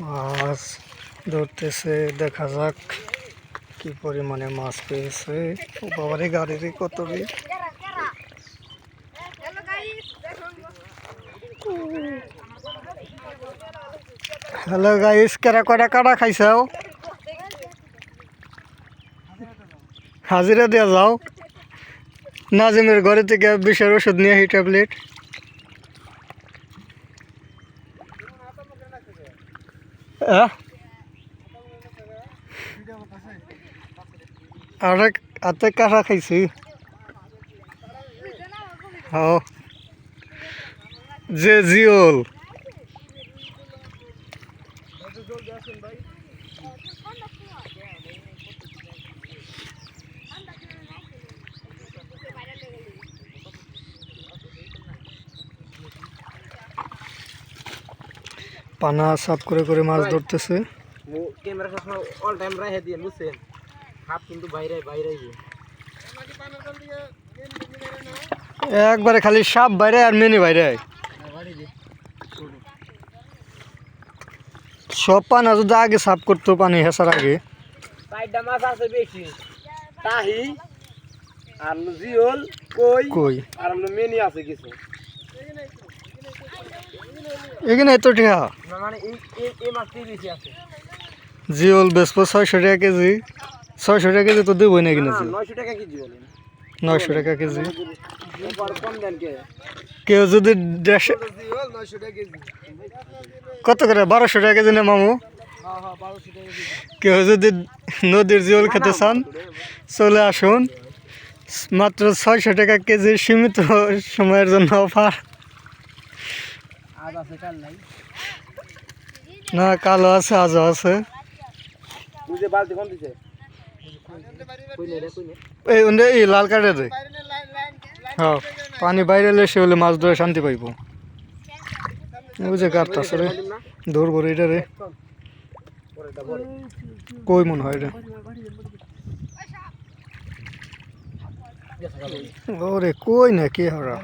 মাছ ধরতেছে, দেখা যাক কি পরিমাণে মাছ পেয়েছে। ও বাবারে, গাড়ির কত রে! হ্যালো গাইস, কেরা কয়টা কাটা খাইছাও? হাজিরা দেওয়া যাও। নাজিমের ঘরে থেকে বিষের ওষুধ নিয়ে এই ট্যাবলেট। আরে হাতে কাটা খাইছি। হ্যাঁ, যে জিওল পানা সাফ করে করে মাছ ধরতেছে। ক্যামেরা সবসময় অল টাইম রাখে দিয়ে বুঝছেন, হাত কিন্তু বাইরে বাইরে একবারে খালি সাপ বাইরে আর মেনি বাইরে। সব পানা যদি আগে সাফ করতো, পানি হেসার আগে। সাইডটা মাছ আছে বেশি, তাহি আর জিওল কই কই আর মেনি আছে কিছু। এখানে তো ঠিকা মানে এই মাছটাই বেশি আছে। জিওল বেচবো 600 টাকা কেজি। 600 টাকা কেজি তো দেবই না কিনা। 900 টাকা কেজি বলেন, 900 টাকা কেজি। কম দেন কে? কেউ যদি 150 জিওল 900 টাকা কেজি। কত করে? 1200 টাকা কেজি না মামু? হ্যাঁ 1200 টাকা কেজি। কেউ যদি নদীর জিওল খেতে চান চলে আসুন। মাত্র 600 টাকা কেজি, সীমিত সময়ের জন্য অফার। আজ আছে কাল নাই। না, কালো আছে, আজও আছে। তুই যে বালতি কোন দিছে? কই নে রে, কই নে? এই লাল কাটে দে। হ্যাঁ, পানি বাইরে এলে সে হলে মাছ ধরে শান্তি পাইব। ওই যে কাটতাছে রে, ধরবো রে এটা রে। কই মনে হয় রে? ওরে কই না, কে হারা।